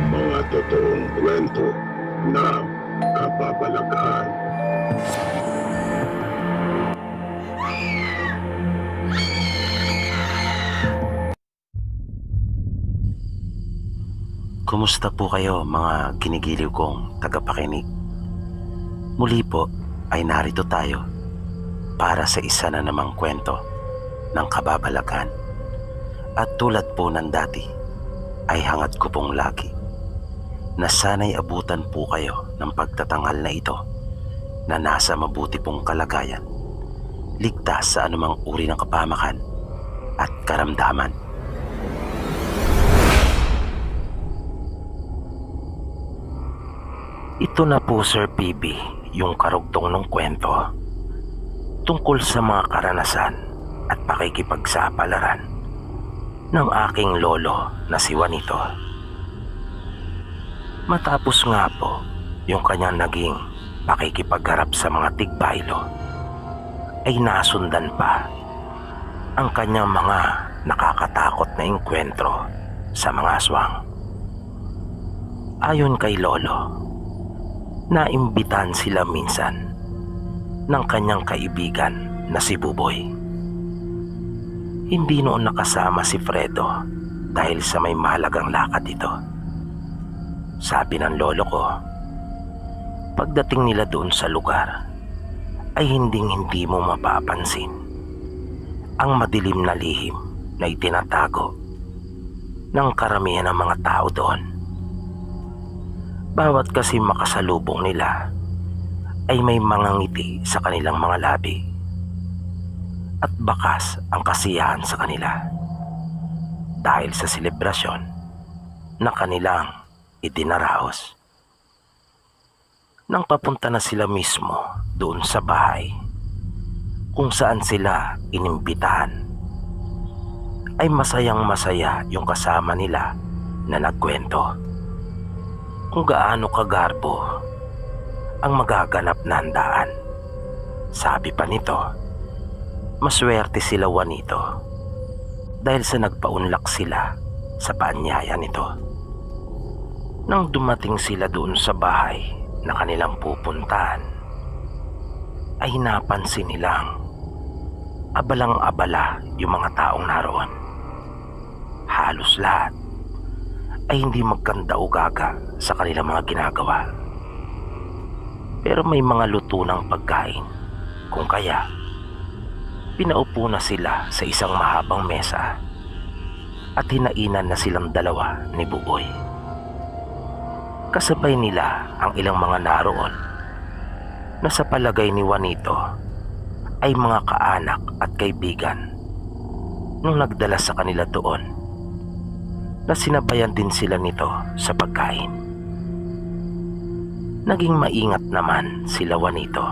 Mga totoong kwento na kababalaghan. Kumusta po kayo mga ginigiliw kong tagapakinig? Muli po ay narito tayo para sa isa na namang kwento ng kababalaghan. At tulad po ng dati ay hangad ko pong lagi na sana'y abutan po kayo ng pagtatanghal na ito na nasa mabuti pong kalagayan, ligtas sa anumang uri ng kapamakan at karamdaman. Ito na po Sir PB yung karugtong ng kwento tungkol sa mga karanasan at pakikipagsapalaran ng aking lolo na si Juanito. Matapos nga po yung kanyang naging pakikipagharap sa mga tigbaylo, ay nasundan pa ang kanyang mga nakakatakot na engkwentro sa mga aswang. Ayon kay lolo, naimbitan sila minsan ng kanyang kaibigan na si Buboy. Hindi noon nakasama si Fredo dahil sa may mahalagang lakad ito. Sabi ng lolo ko, pagdating nila doon sa lugar ay hindi mo mapapansin ang madilim na lihim na itinatago ng karamihan ng mga tao doon. Bawat kasi makasalubong nila ay may mga ngiti sa kanilang mga labi at bakas ang kasiyahan sa kanila dahil sa selebrasyon na kanilang idinaraos. Nang papunta na sila mismo doon sa bahay kung saan sila inimbitahan, ay masayang masaya yung kasama nila na nagkwento kung gaano kagarbo ang magaganap na handaan. Sabi pa nito, maswerte sila Juanito dahil sa nagpaunlak sila sa paanyaya nito. Nang dumating sila doon sa bahay na kanilang pupuntahan, ay napansin nilang abalang-abala yung mga taong naroon. Halos lahat ay hindi magkanda o gaga sa kanilang mga ginagawa. Pero may mga luto ng pagkain, kung kaya pinaupo na sila sa isang mahabang mesa at hinainan na silang dalawa ni Buboy. Kasabay nila ang ilang mga naroon na sa palagay ni Juanito ay mga kaanak at kaibigan nung nagdala sa kanila doon, na sinabayan din sila nito sa pagkain. Naging maingat naman sila Juanito.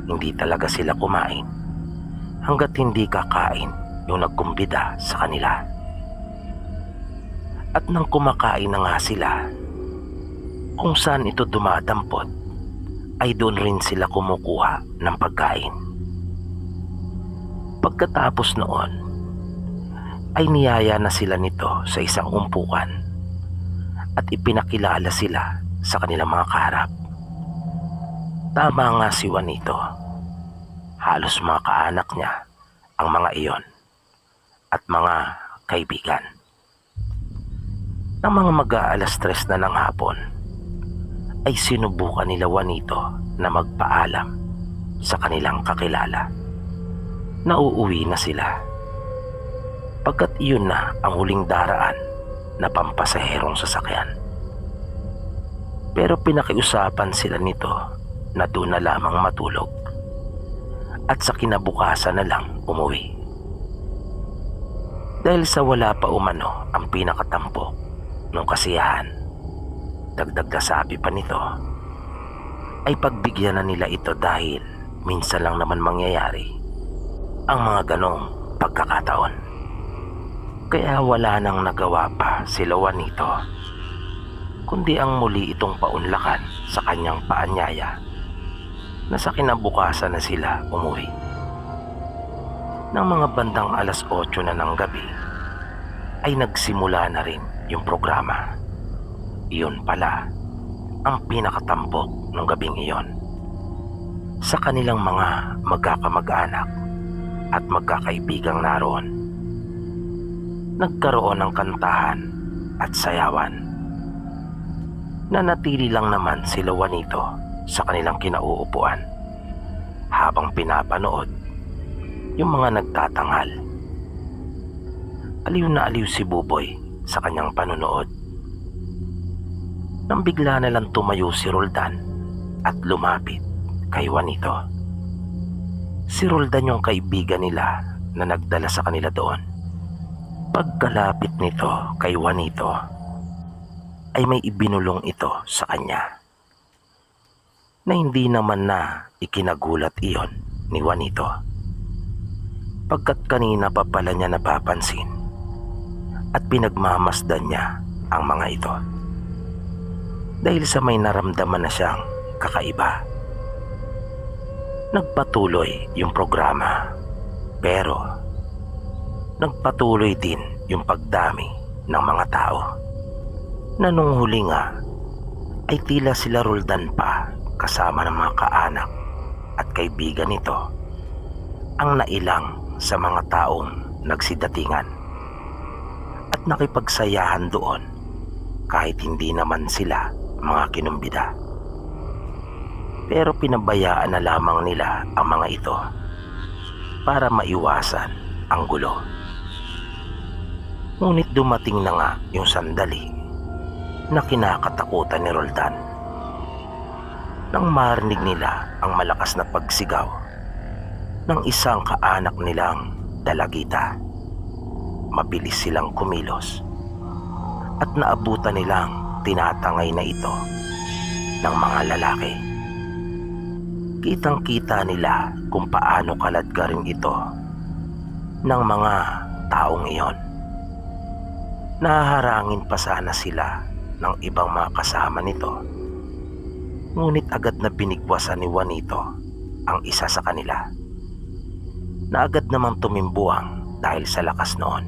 Hindi talaga sila kumain hanggat hindi kakain yung nagkumbida sa kanila. At nang kumakain na nga sila, kung saan ito dumadampot ay doon rin sila kumukuha ng pagkain. Pagkatapos noon ay niyaya na sila nito sa isang umpukan at ipinakilala sila sa kanilang mga kaharap. Tama nga si Juanito, halos mga kaanak niya ang mga iyon at mga kaibigan. Nang mga mag-aalas 3 na ng hapon ay sinubukan nila Juanito na magpaalam sa kanilang kakilala na uuwi na sila, pagkat iyon na ang huling daraan na pampasaherong sasakyan. Pero pinakiusapan sila nito na doon na lamang matulog at sa kinabukasan na lang umuwi. Dahil sa wala pa umano ang pinakatampok ng kasiyahan, dagdag na sabi pa nito, ay pagbigyan na nila ito dahil minsan lang naman mangyayari ang mga ganong pagkakataon. Kaya wala nang nagawa pa sila Juanito kundi ang muli itong paunlakan sa kanyang paanyaya na sa kinabukasan na sila umuwi. Nang mga bandang alas 8 na ng gabi ay nagsimula na rin yung programa. Iyon pala ang pinakatampok ng gabing iyon. Sa kanilang mga magkakamag-anak at magkakaibigang naroon, nagkaroon ng kantahan at sayawan. Nanatili lang naman sila Juanito sa kanilang kinauupuan habang pinapanood yung mga nagtatanghal. Aliw na aliw si Buboy sa kanyang panonood. Nang bigla na lang tumayo si Roldan at lumapit kay Juanito. Si Roldan yung kaibigan nila na nagdala sa kanila doon. Pagkalapit nito kay Juanito ay may ibinulong ito sa kanya na hindi naman na ikinagulat iyon ni Juanito, pagkat kanina pa pala niya napapansin at pinagmamasdan niya ang mga ito dahil sa may naramdaman na siyang kakaiba. Nagpatuloy yung programa, pero nagpatuloy din yung pagdami ng mga tao na nung huli nga ay tila sila Roldan pa kasama ng mga kaanak at kaibigan nito ang nailang sa mga taong nagsidatingan at nakipagsayahan doon kahit hindi naman sila mga kinumbida. Pero pinabayaan na lamang nila ang mga ito para maiwasan ang gulo. Ngunit dumating na nga yung sandali na kinakatakutan ni Roldan. Nang marinig nila ang malakas na pagsigaw ng isang kaanak nilang dalagita, mabilis silang kumilos at naabutan nilang tinatangay na ito ng mga lalaki. Kitang-kita nila kung paano kaladgarin ito ng mga taong iyon. Nahaharangin pa sana sila ng ibang mga kasama nito, ngunit agad na binigwasan ni Juanito ang isa sa kanila, na agad namang tumimbuang dahil sa lakas noon,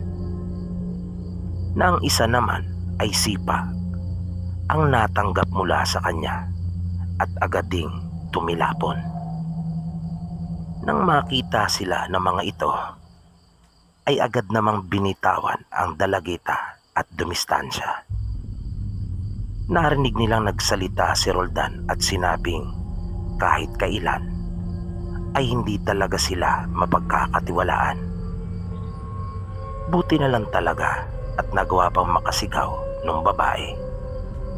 na ang isa naman ay sipa ang natanggap mula sa kanya at agad ding tumilapon. Nang makita sila ng mga ito, ay agad namang binitawan ang dalagita at dumistansya. Narinig nilang nagsalita si Roldan at sinabing kahit kailan ay hindi talaga sila mapagkakatiwalaan. Buti na lang talaga at nagawa pang makasigaw ng babae.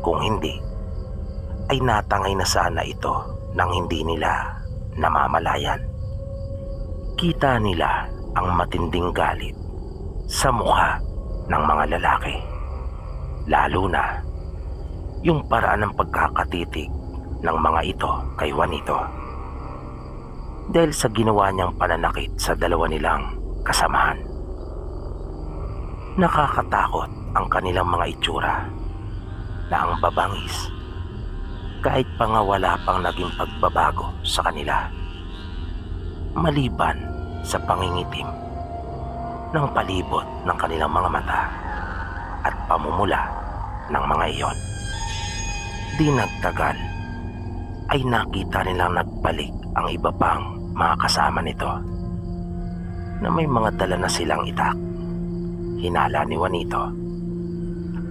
Kung hindi, ay natangay na sana ito nang hindi nila namamalayan. Kita nila ang matinding galit sa mukha ng mga lalaki, lalo na yung paraan ng pagkakatitig ng mga ito kay Juanito dahil sa ginawa niyang pananakit sa dalawa nilang kasamahan. Nakakatakot ang kanilang mga itsura na ang babangis kahit pa nga wala pang naging pagbabago sa kanila, maliban sa pangingitim ng palibot ng kanilang mga mata at pamumula ng mga iyon. Di nagtagal ay nakita nilang nagbalik ang iba pang mga kasama nito na may mga dala na silang itak. Hinala ni Juanito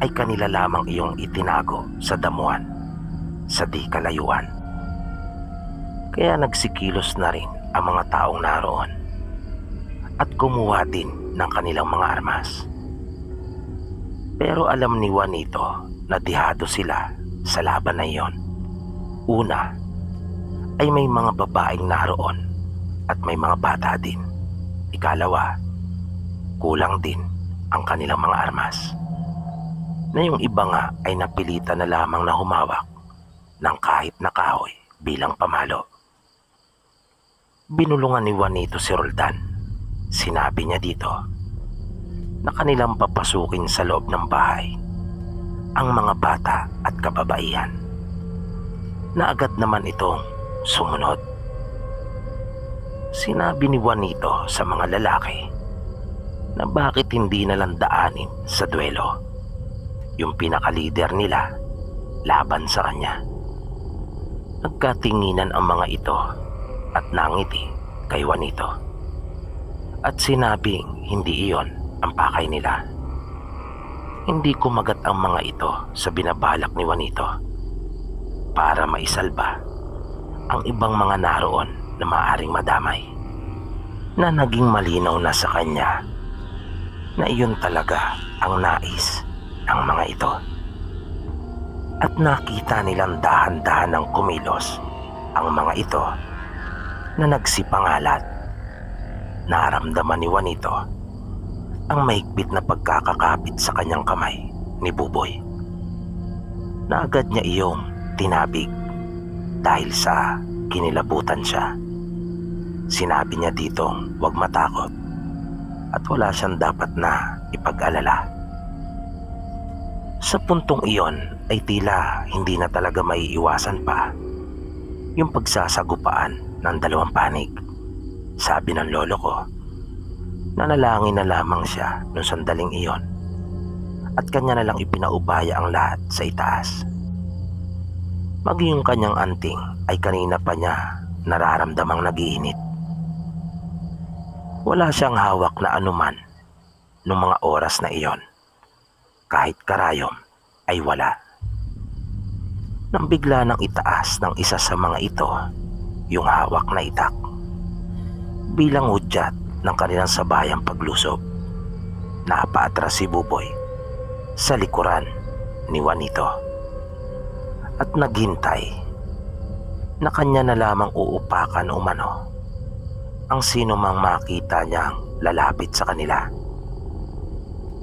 ay kanila lamang iyong itinago sa damuhan sa di kalayuan. Kaya nagsikilos na rin ang mga taong naroon at kumuha din ng kanilang mga armas. Pero alam ni Juanito na dihado sila sa laban na iyon. Una ay may mga babaeng naroon at may mga bata din. Ikalawa, kulang din ang kanilang mga armas, na yung iba nga ay napilitan na lamang na humawak ng kahit na kahoy bilang pamalo. Binulungan ni Juanito si Roldan. Sinabi niya dito na kanilang papasukin sa loob ng bahay ang mga bata at kababaihan, na agad naman itong sumunod. Sinabi ni Juanito sa mga lalaki na bakit hindi nalang daanin sa duelo yung pinaka-leader nila laban sa kanya. Nagkatinginan ang mga ito at nangiti kay Juanito at sinabing hindi iyon ang pakay nila. Hindi kumagat ang mga ito sa binabalak ni Juanito para maisalba ang ibang mga naroon na maaaring madamay, na naging malinaw na sa kanya na iyon talaga ang nais ng mga ito. At nakita nilang dahan-dahan ng kumilos ang mga ito na nagsipangalat. Naramdaman ni Juanito ang mahigpit na pagkakakapit sa kanyang kamay ni Buboy, na agad niya iyong tinabig dahil sa kinilabutan siya. Sinabi niya ditong huwag matakot at wala siyang dapat na ipag-alala. Sa puntong iyon ay tila hindi na talaga maiiwasan pa yung pagsasagupaan ng dalawang panig. Sabi ng lolo ko, nanalangin na lamang siya nung sandaling iyon at kanya na lang ipinaubaya ang lahat sa itaas. Maging yung kanyang anting ay kanina pa niya nararamdamang nagiinit. Wala siyang hawak na anuman nung mga oras na iyon. Kahit karayom ay wala. Nang bigla nang itaas ng isa sa mga ito yung hawak na itak bilang hudyat ng kanilang sabayang paglusob, napaatras si Buboy sa likuran ni Juanito at naghintay na kanya na lamang uupakan umano ang sino mang makita niyang lalapit sa kanila,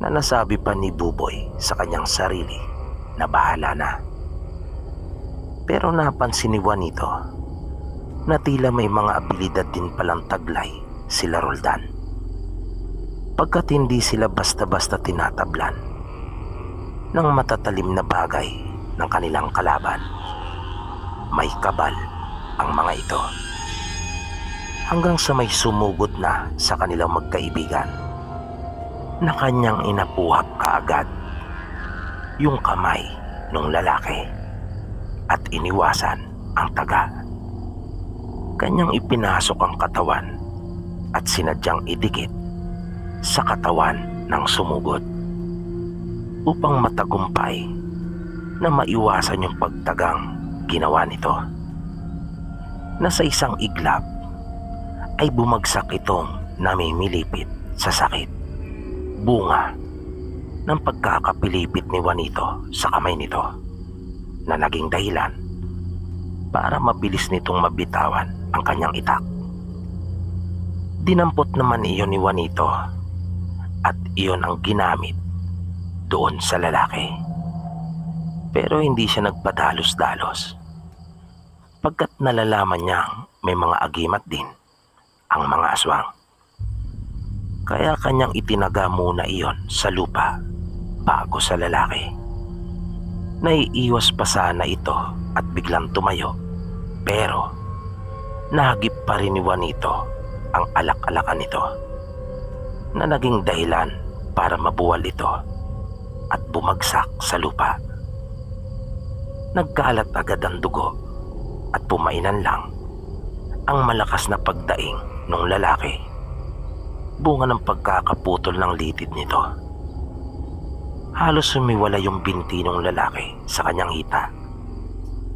na nasabi pa ni Buboy sa kanyang sarili na bahala na. Pero napansin ni Juanito na tila may mga abilidad din palang taglay sila Roldan, pagkat hindi sila basta-basta tinatablan ng matatalim na bagay ng kanilang kalaban. May kabal ang mga ito, hanggang sa may sumugod na sa kanilang magkaibigan na kanyang inapuhap kaagad yung kamay ng lalaki at iniwasan ang taga. Kanyang ipinasok ang katawan at sinadyang idikit sa katawan ng sumugod upang matagumpay na maiwasan yung pagtagang ginawa nito, na sa isang iglap ay bumagsak itong namimilipit sa sakit, bunga ng pagkakapilipit ni Juanito sa kamay nito, na naging dahilan para mabilis nitong mabitawan ang kanyang itak. Dinampot naman iyon ni Juanito at iyon ang ginamit doon sa lalaki. Pero hindi siya nagpadalos-dalos, pagkat nalalaman niyang may mga agimat din ang mga aswang. Kaya kanyang itinaga muna iyon sa lupa bago sa lalaki. Naiiwas pa sana ito at biglang tumayo, pero nahagip pa rin ni Juanito ang alak-alakan nito, na naging dahilan para mabuwal ito at bumagsak sa lupa. Nagkalat agad ang dugo at pumainan lang ang malakas na pagdaing ng lalaki, bunga ng pagkakaputol ng litid nito. Halos sumiwala yung binti ng lalaki sa kanyang hita,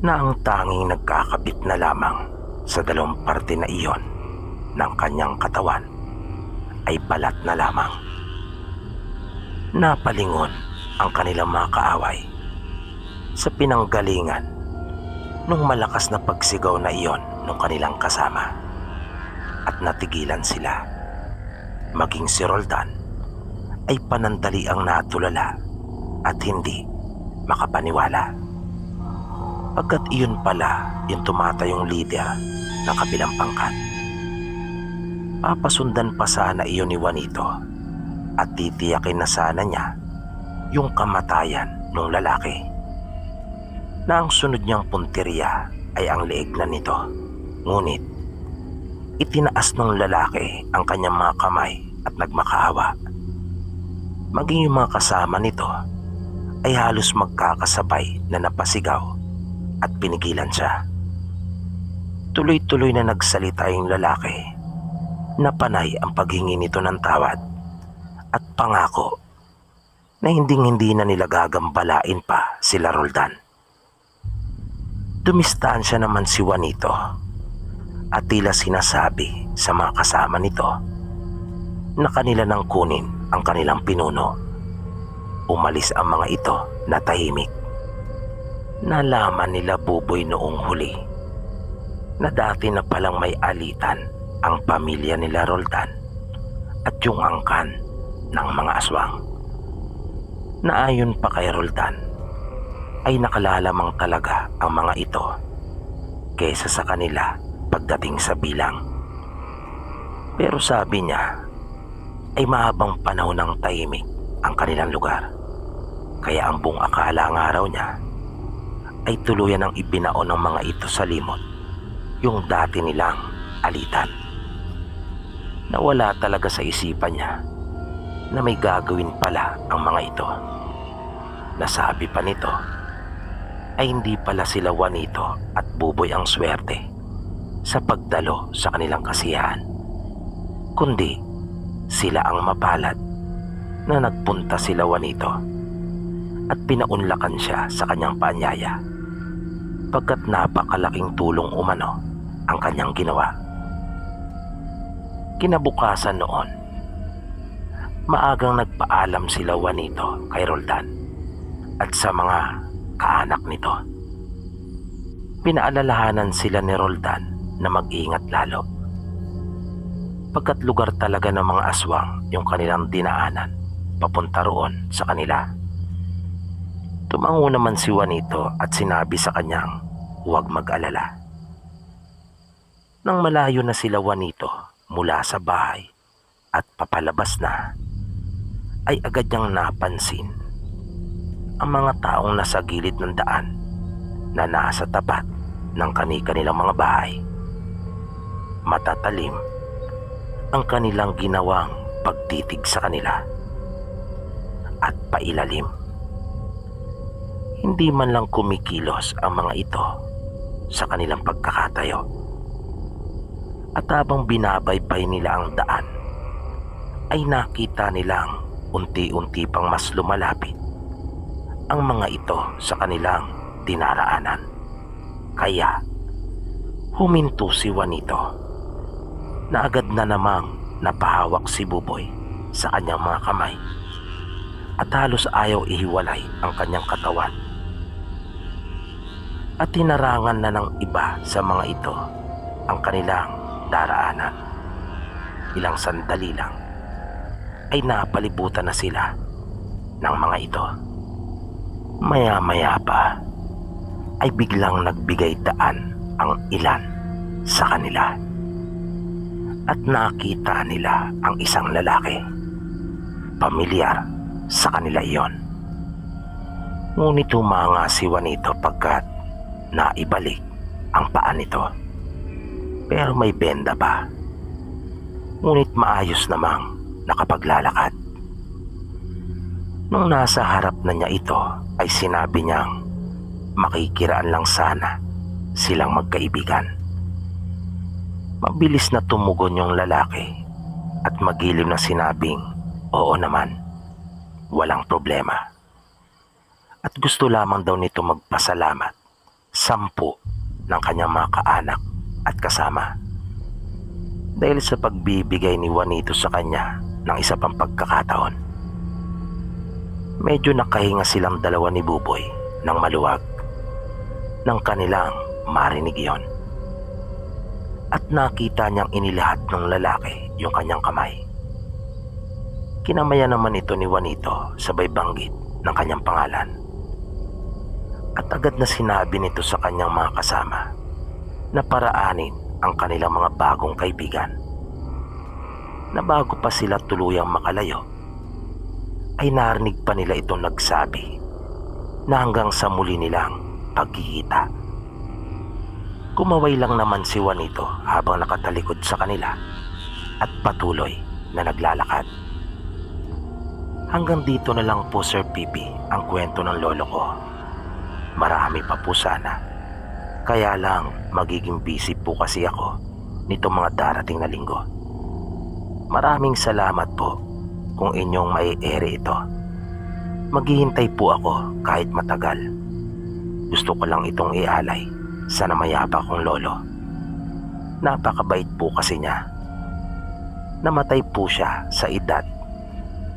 na ang tanging nagkakabit na lamang sa dalawang parte na iyon ng kanyang katawan ay balat na lamang. Napalingon ang kanilang mga kaaway sa pinanggalingan nung malakas na pagsigaw na iyon ng kanilang kasama, at natigilan sila. Maging si Roldan ay panandali ang natulala at hindi makapaniwala, pagkat iyon pala yung tumatayong leader ng kabilang pangkat. Papasundan pa sana iyon ni Juanito at titiyakin na sana niya yung kamatayan ng lalaki, na ang sunod niyang punteriya ay ang leeg na nito. Ngunit itinaas ng lalaki ang kanyang mga kamay at nagmakaawa Maging yung mga kasama nito ay halos magkakasabay na napasigaw at pinigilan siya. Tuloy-tuloy na nagsalita yung lalaki na panay ang paghingi nito ng tawad at pangako na hinding-hindi na nila gagambalain pa sila Roldan. Dumistansya naman si Juanito at tila sinasabi sa mga kasama nito na kanila nang kunin ang kanilang pinuno. Umalis ang mga ito na tahimik. Nalaman nila Buboy noong huli na dati na palang may alitan ang pamilya nila Roldan at yung angkan ng mga aswang. Na ayon pa kay Roldan ay nakalalamang talaga ang mga ito kaysa sa kanila pagdating sa bilang. Pero sabi niya ay mahabang panahon ng tahimik ang kanilang lugar, kaya ang buong akala ng araw niya ay tuluyan ng ibinaon ng mga ito sa limot yung dati nilang alitan. Nawala talaga sa isipan niya na may gagawin pala ang mga ito. Nasabi pa nito ay hindi pala sila Juanito at Buboy ang swerte sa pagdalo sa kanilang kasiyahan, kundi sila ang mapalad na nagpunta sila Juanito at pinaunlakan siya sa kanyang paanyaya pagkat napakalaking tulong umano ang kanyang ginawa. Kinabukasan noon, maagang nagpaalam sila Juanito kay Roldan at sa mga kaanak nito. Pinaalalahanan sila ni Roldan na mag-ingat lalo pagkat lugar talaga ng mga aswang yung kanilang dinaanan papunta roon sa kanila. Tumango naman si Juanito at sinabi sa kanyang huwag mag-alala. Nang malayo na sila Juanito mula sa bahay at papalabas na, ay agad niyang napansin ang mga taong nasa gilid ng daan na nasa tapat ng kani-kanilang mga bahay. Matatalim ang kanilang ginawang pagtitig sa kanila at pailalim. Hindi man lang kumikilos ang mga ito sa kanilang pagkakatayo. At habang binabaybay nila ang daan, ay nakita nilang unti-unti pang mas lumalapit ang mga ito sa kanilang dinaraanan. Kaya huminto si Juanito na agad na namang napahawak si Buboy sa kanyang mga kamay at halos ayaw ihiwalay ang kanyang katawan. At tinarangan na ng iba sa mga ito ang kanilang daraanan. Ilang sandali lang ay napalibutan na sila ng mga ito. Maya-maya pa ay biglang nagbigay daan ang ilan sa kanila at nakita nila ang isang lalaki. Pamilyar sa kanila iyon. Ngunit humanga si Juanito pagkat naibalik ang paa nito. Pero may benda pa. Ngunit maayos namang nakapaglalakad. Nung nasa harap na niya ito ay sinabi niyang makikiraan lang sana silang magkaibigan. Mabilis na tumugon yung lalaki at magilim na sinabing oo naman, walang problema. At gusto lamang daw nito magpasalamat 10 ng kanyang mga kaanak at kasama dahil sa pagbibigay ni Juanito sa kanya ng isa pang pagkakataon. Medyo nakahinga silang dalawa ni Buboy ng maluwag nang kanilang marinig iyon at nakita niyang inilahat ng lalaki yung kanyang kamay. Kinamayan naman ito ni Juanito sabay banggit ng kanyang pangalan at agad na sinabi nito sa kanyang mga kasama na paraanin ang kanilang mga bagong kaibigan na bago pa sila tuluyang makalayo ay narinig pa nila itong nagsabi na hanggang sa muli nilang pagkikita. Kumaway lang naman si Juanito habang nakatalikod sa kanila at patuloy na naglalakad. Hanggang dito na lang po, Sir Pipi, ang kwento ng lolo ko. Marami pa po sana. Kaya lang magiging busy po kasi ako nito mga darating na linggo. Maraming salamat po kung inyong mai-ere ito. Maghihintay po ako kahit matagal. Gusto ko lang itong ialay sa namayapa kong lolo. Napakabait po kasi niya. Namatay po siya sa edad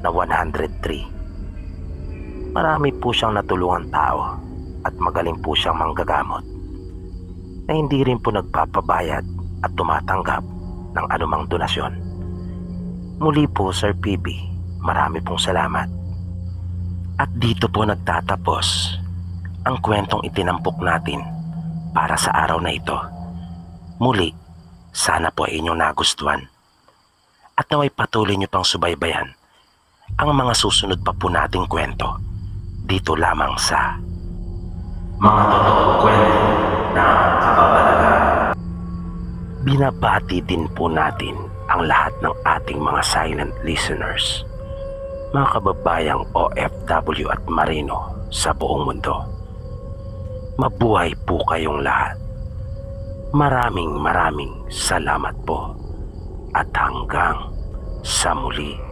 na 103. Marami po siyang natulungan tao at magaling po siyang manggagamot na hindi rin po nagpapabayad at tumatanggap ng anumang donasyon. Muli po, Sir PB, marami pong salamat. At dito po nagtatapos ang kwentong itinampok natin para sa araw na ito. Muli, sana po ay inyong nagustuhan at naway patuloy nyo pang subaybayan ang mga susunod pa po nating kwento dito lamang sa Mga Totoong Kwento ng Kababalagan. Binabati din po natin ang lahat ng ating mga silent listeners, mga kababayang OFW at Marino sa buong mundo. Mabuhay po kayong lahat. Maraming salamat po at hanggang sa muli.